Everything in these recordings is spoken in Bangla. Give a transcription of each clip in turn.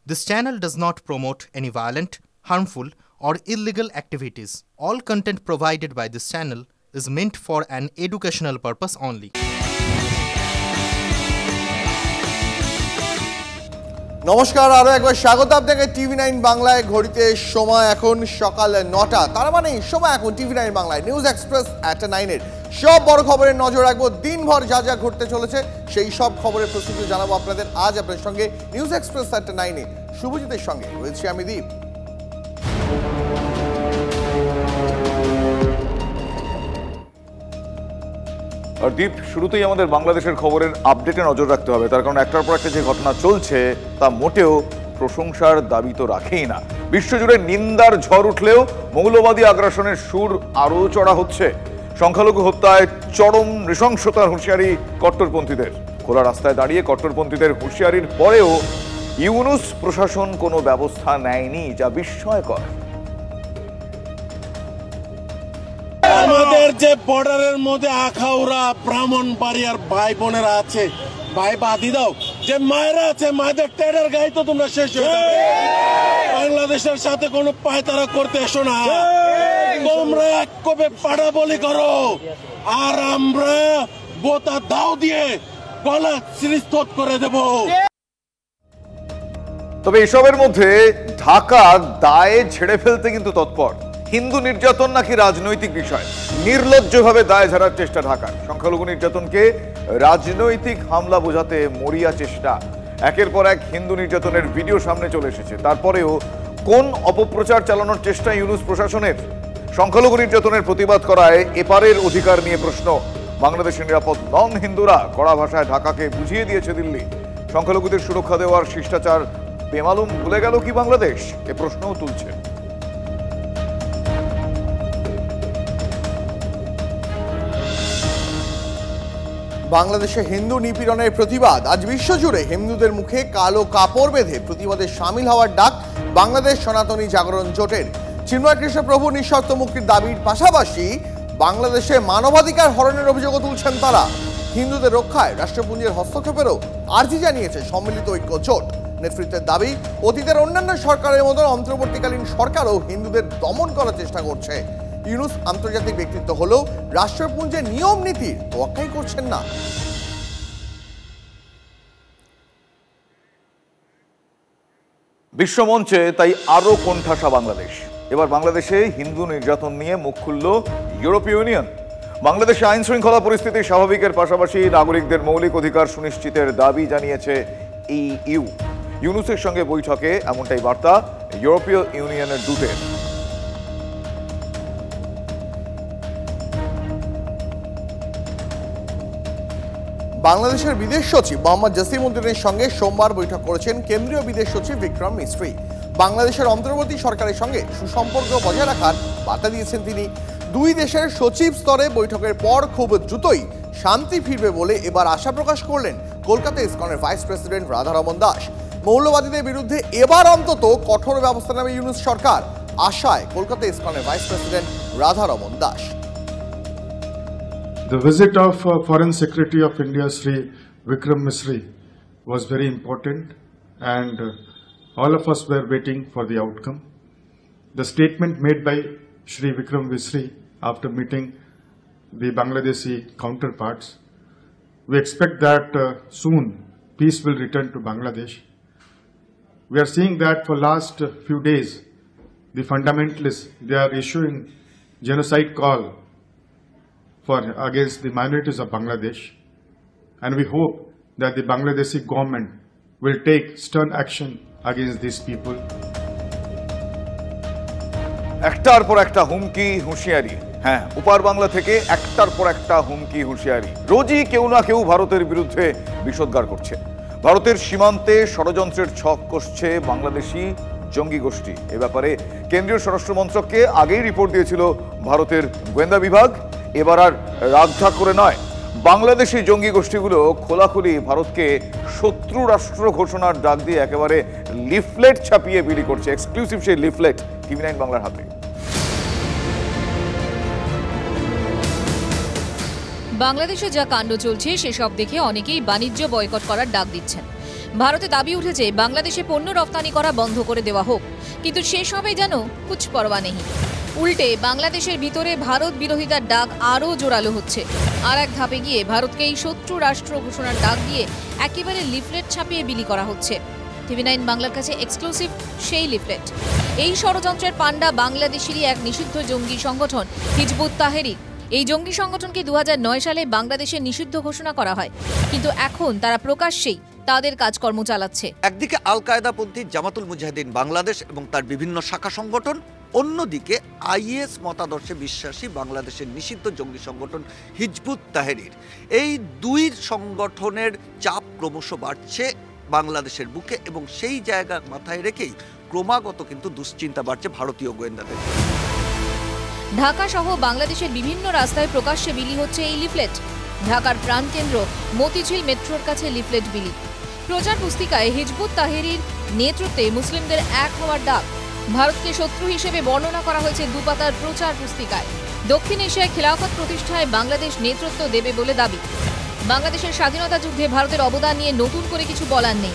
This channel does not promote any violent, harmful, or illegal activities. All content provided by this channel is meant for an educational purpose only. নমস্কার, আরো একবার স্বাগত আপনাকে টিভি9 বাংলায়। ঘড়িতে সময় এখন সকাল 9টা, তার মানে সময় এখন টিভি9 বাংলায় নিউজ এক্সপ্রেস @9 এর সব বড় খবরের নজর রাখবো। দিনভর যা যা ঘটতে চলেছে সেই সব খবরের প্রস্তুতি জানাবো আপনাদের। আজ আপনাদের সঙ্গে নিউজ এক্সপ্রেস @9 এ শুভজিতের সঙ্গে রয়েছে আমি দীপ। আর দীপ, শুরুতেই আমাদের বাংলাদেশের খবরের আপডেটে নজর রাখতে হবে, তার কারণ একটার পর একটা যে ঘটনা চলছে তা মোটেও প্রশংসার দাবি তো রাখেই না। বিশ্বজুড়ে নিন্দার ঝড় উঠলেও মৌলবাদী আগ্রাসনের সুর আরও চড়া হচ্ছে। সংখ্যালঘু হত্যায় চরম নৃশংসতার হুঁশিয়ারি কট্টরপন্থীদের। খোলা রাস্তায় দাঁড়িয়ে কট্টরপন্থীদের হুঁশিয়ারির পরেও ইউনূস প্রশাসন কোনো ব্যবস্থা নেয়নি, যা বিস্ময়কর। আমাদের যে বর্ডারের মধ্যে আখাউড়া ব্রাহ্মণবাড়িয়ার ভাই বোনেরা আছে, ভাই বাদি দাও, যে মায়েরা আছে, মায়েদের টেডার গাই তো তোমরা শেষ হয়ে যাবে। বাংলাদেশের সাথে কোনো পায়তারা করতে এসো না। তোমরা এক কবে পাড়া বলি করো আর আমরা বোতা দাও দিয়ে গলা চিরস্থত করে দেব। তবে এসবের মধ্যে ঢাকা দায়ে ছেড়ে ফেলতে কিন্তু তৎপর। হিন্দু নির্যাতন নাকি রাজনৈতিক বিষয়, নির্লজ্জভাবে দায় ঝাড়ার চেষ্টা ঢাকার। সংখ্যালঘু নির্যাতনকে রাজনৈতিক হামলা বোঝাতে মরিয়া চেষ্টা। একের পর এক হিন্দু নির্যাতনের ভিডিও সামনে চলে এসেছে। তারপরেও কোন অপপ্রচার চালানোর চেষ্টা ইউনূস প্রশাসনের? সংখ্যালঘু নির্যাতনের প্রতিবাদ করায় এপারের অধিকার নিয়ে প্রশ্ন। বাংলাদেশের নিরাপদ নন হিন্দুরা কড়া ভাষায় ঢাকাকে বুঝিয়ে দিয়েছে দিল্লি। সংখ্যালঘুদের সুরক্ষা দেওয়ার শিষ্টাচার বেমালুম ভুলে গেল কি বাংলাদেশ? এ প্রশ্নও তুলছে। বাংলাদেশে হিন্দু নিপীড়নের প্রতিবাদ। আজ বিশ্বজুড়ে হিন্দুদের মুখে কালো কাপড় বেঁধে প্রতিবাদে সামিল হওয়ার ডাক বাংলাদেশ সনাতনী জাগরণ জোটের। চিন্ময় কৃষ্ণ প্রভু নিঃশর্ত মুক্তির দাবির পাশাপাশি বাংলাদেশে মানবাধিকার হরণের অভিযোগও তুলছেন তারা। হিন্দুদের রক্ষায় রাষ্ট্রপুঞ্জের হস্তক্ষেপেরও আর্জি জানিয়েছে সম্মিলিত ঐক্য জোট। নেতৃত্বের দাবি, অতীতের অন্যান্য সরকারের মতন অন্তর্বর্তীকালীন সরকারও হিন্দুদের দমন করার চেষ্টা করছে। ইউনূস আন্তর্জাতিক ব্যক্তিত্ব হলেও রাষ্ট্রপুঞ্জের নিয়ম নীতির তোয়াক্কাই করছেন না। বিশ্বমঞ্চে তাই আরো কোণঠাসা বাংলাদেশ। এবার বাংলাদেশে হিন্দু নির্যাতন নিয়ে মুখ খুলল ইউরোপীয় ইউনিয়ন। বাংলাদেশে আইন শৃঙ্খলা পরিস্থিতি স্বাভাবিকের পাশাপাশি নাগরিকদের মৌলিক অধিকার সুনিশ্চিতের দাবি জানিয়েছে ইইউ। ইউনূসের সঙ্গে বৈঠকে এমনটাই বার্তা ইউরোপীয় ইউনিয়নের দূতের। বাংলাদেশের বিদেশ সচিব মোহাম্মদ জসিম-উদ্দিনের সঙ্গে সোমবার বৈঠক করেছেন কেন্দ্রীয় বিদেশ সচিব বিক্রম মিস্ত্রি। বাংলাদেশের অন্তর্বর্তী সরকারের সঙ্গে সুসম্পর্ক বজায় রাখার বার্তা দিয়েছেন তিনি। দুই দেশের সচিব স্তরে বৈঠকের পর খুব দ্রুতই শান্তি ফিরবে বলে এবার আশা প্রকাশ করলেন কলকাতা ইসকনের ভাইস প্রেসিডেন্ট রাধারমন দাস। মৌলবাদীদের বিরুদ্ধে এবার অন্তত কঠোর ব্যবস্থা নেবে ইউনূস সরকার, আশায় কলকাতা ইসকনের vice president Radharaman Das. The visit of Foreign Secretary of India, Sri Vikram Misri, was very important, and all of us were waiting for the outcome. The statement made by Sri Vikram Misri after meeting the Bangladeshi counterparts, we expect that soon peace will return to Bangladesh. We are seeing that for last few days, the fundamentalists, they are issuing genocide call against the minorities of Bangladesh, and we hope that the Bangladeshi government will take stern action against these people. একটার পর একটা হুমকি হুঁশিয়ারি। হ্যাঁ, উপার বাংলা থেকে একটার পর একটা হুমকি হুঁশিয়ারি। রোজই কেউ না কেউ ভারতের বিরুদ্ধে বিষোদ্গার করছে। ভারতের সীমান্তে ষড়যন্ত্রের ছক কষছে বাংলাদেশি জঙ্গি গোষ্ঠী। এ ব্যাপারে কেন্দ্রীয় স্বরাষ্ট্র মন্ত্রককে আগেই রিপোর্ট দিয়েছিল ভারতের গোয়েন্দা বিভাগ। এবার আর রাগঢাক করে নয়, বাংলাদেশি জঙ্গি গোষ্ঠীগুলো খোলাখুলি ভারতকে শত্রু রাষ্ট্র ঘোষণার ডাক দিয়ে একেবারে লিফলেট ছাপিয়ে বিলি করছে। এক্সক্লুসিভ সেই লিফলেট টিভি9 বাংলার হাতে। বাংলাদেশে যা কাণ্ড চলছে সেসব দেখে অনেকেই বাণিজ্য বয়কট করার ডাক দিচ্ছেন। ভারতে দাবি উঠেছে বাংলাদেশে পণ্য রপ্তানি করা বন্ধ করে দেওয়া হোক, কিন্তু সেসবে যেন কুছ পরোয়া নেই। উল্টে বাংলাদেশের ভিতরে ভারত বিরোধিতার ডাক আরও জোরালো হচ্ছে। আর এক ধাপে গিয়ে ভারতকে এই শত্রু রাষ্ট্র ঘোষণার ডাক দিয়ে একেবারে লিফলেট ছাপিয়ে বিলি করা হচ্ছে। TV9 বাংলার কাছে এক্সক্লুসিভ সেই লিফলেট। এই ষড়যন্ত্রের পাণ্ডা বাংলাদেশেরই এক নিষিদ্ধ জঙ্গি সংগঠন হিজবুত তাহরির। এই জঙ্গি সংগঠনকে 2009 সালে বাংলাদেশে নিষিদ্ধ ঘোষণা করা হয়, কিন্তু এখন তারা প্রকাশ্যেই তাদের কাজকর্ম চালাচ্ছে। একদিকে আল কায়দাপন্থী জামাতুল মুজাহিদিন বাংলাদেশ এবং তার বিভিন্ন শাখা সংগঠন, অন্যদিকে IS মতাদর্শে বিশ্বাসী বাংলাদেশের নিষিদ্ধ জঙ্গি সংগঠন হিজবুত তাহরির। এই দুই সংগঠনের চাপ ক্রমশ বাড়ছে বাংলাদেশের বুকে এবং সেই জায়গা মাথায় রেখেই ক্রমাগত কিন্তু দুশ্চিন্তা বাড়ছে ভারতীয় গোয়েন্দাদের। ঢাকা সহ বাংলাদেশের বিভিন্ন রাস্তায় প্রকাশ্যে বিলি হচ্ছে এই লিফলেট। ঢাকার প্রাণকেন্দ্র মতিঝিল মেট্রোর কাছে লিফলেট বিলি। প্রচার পুস্তিকায় হিজবুত তাহরির নেতৃত্বে মুসলিমদের এক হওয়ার ডাক। ভারতকে শত্রু হিসেবে বর্ণনা করা হয়েছে দুপাতার প্রচার পুস্তিকায়। দক্ষিণ এশিয়ায় খিলাফত প্রতিষ্ঠায় বাংলাদেশ নেতৃত্ব দেবে বলে দাবি। বাংলাদেশের স্বাধীনতা যুদ্ধে ভারতের অবদান নিয়ে নতুন করে কিছু বলার নেই।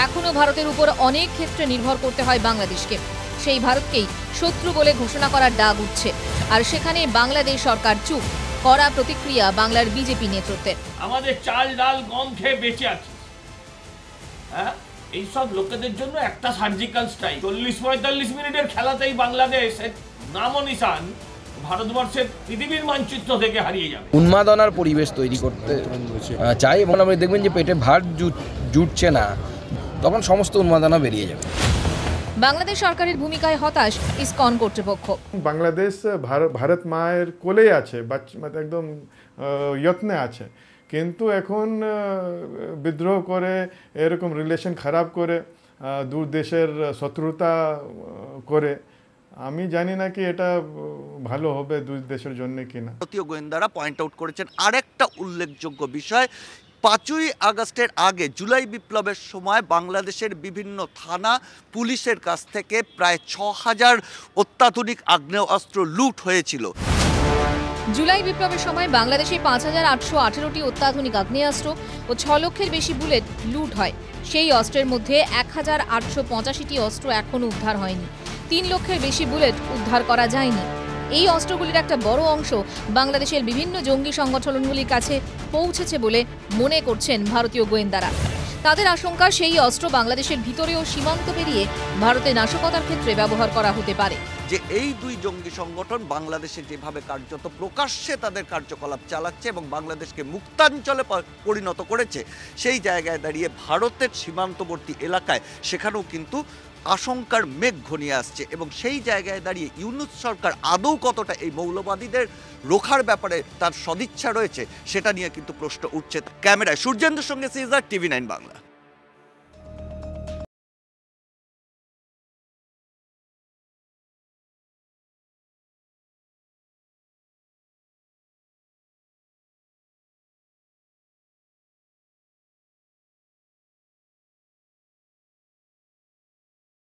এখনও ভারতের উপর অনেক ক্ষেত্রে নির্ভর করতে হয় বাংলাদেশকে। সেই ভারতকেই শত্রু বলে ঘোষণা করার ডাক উঠছে, আর সেখানে বাংলাদেশ সরকার চুপ। কড়া প্রতিক্রিয়া বাংলার বিজেপি নেতৃত্বের। আমাদের চাল ডাল গম খেয়ে বেঁচে আছে, হ্যাঁ, এইসব লোকেদের জন্য একটা সার্জিক্যাল স্ট্রাইক 40-45 মিনিটের খেলাতেই বাংলাদেশের নামও নিশান ভারতবর্ষের পৃথিবীর মানচিত্র থেকে হারিয়ে যাবে। উন্মাদনার পরিবেশ তৈরি করতে চাই এবং আপনি দেখবেন যে পেটে ভাত জুটছে না, তখন সমস্ত উন্মাদনা বেরিয়ে যাবে। বাংলাদেশ সরকারের ভূমিকায় হতাশ ইসকন কর্তৃপক্ষ। বাংলাদেশ ভারত মায়ের কোলেই আছে, একদম যত্নে আছে, কিন্তু এখন বিদ্রোহ করে এরকম রিলেশন খারাপ করে দূর দেশের শত্রুতা করে, আমি জানি না কি এটা ভালো হবে দুই দেশের জন্য কিনা। ভারতীয় গোয়েন্দারা পয়েন্ট আউট করেছেন আরেকটা উল্লেখযোগ্য বিষয়। 5ই আগস্টের আগে জুলাই বিপ্লবের সময় বাংলাদেশের বিভিন্ন থানা পুলিশের কাছ থেকে প্রায় 6000 অত্যাধুনিক আগ্নেয়াস্ত্র লুট হয়েছিল। জুলাই বিপ্লবের সময় বাংলাদেশে 5818টি অত্যাধুনিক আগ্নেয়াস্ত্র ও 6 লক্ষের বেশি বুলেট লুট হয়। সেই অস্ত্রের মধ্যে 1885টি অস্ত্র এখনও উদ্ধার হয়নি। 3 লক্ষের বেশি বুলেট উদ্ধার করা যায়নি। এই অস্ত্রগুলির একটা বড় অংশ বাংলাদেশের বিভিন্ন জঙ্গি সংগঠনগুলির কাছে পৌঁছেছে বলে মনে করছেন ভারতীয় গোয়েন্দারা। তাদের আশঙ্কা সেই অস্ত্র বাংলাদেশের ভিতরেও সীমান্ত পেরিয়ে ভারতে নাশকতার ক্ষেত্রে ব্যবহার করা হতে পারে। যে এই দুই জঙ্গি সংগঠন বাংলাদেশে যেভাবে কার্যত প্রকাশ্যে তাদের কার্যকলাপ চালাচ্ছে এবং বাংলাদেশকে মুক্তাঞ্চলে পরিণত করেছে, সেই জায়গায় দাঁড়িয়ে ভারতের সীমান্তবর্তী এলাকায় সেখানেও কিন্তু আশঙ্কার মেঘ ঘনিয়ে আসছে এবং সেই জায়গায় দাঁড়িয়ে ইউনূস সরকার আদৌ কতটা এই মৌলবাদীদের রোখার ব্যাপারে তার সদিচ্ছা রয়েছে সেটা নিয়ে কিন্তু প্রশ্ন উঠছে। ক্যামেরায় সূর্যেন্দ্রের সঙ্গে সিজার, TV9 বাংলা।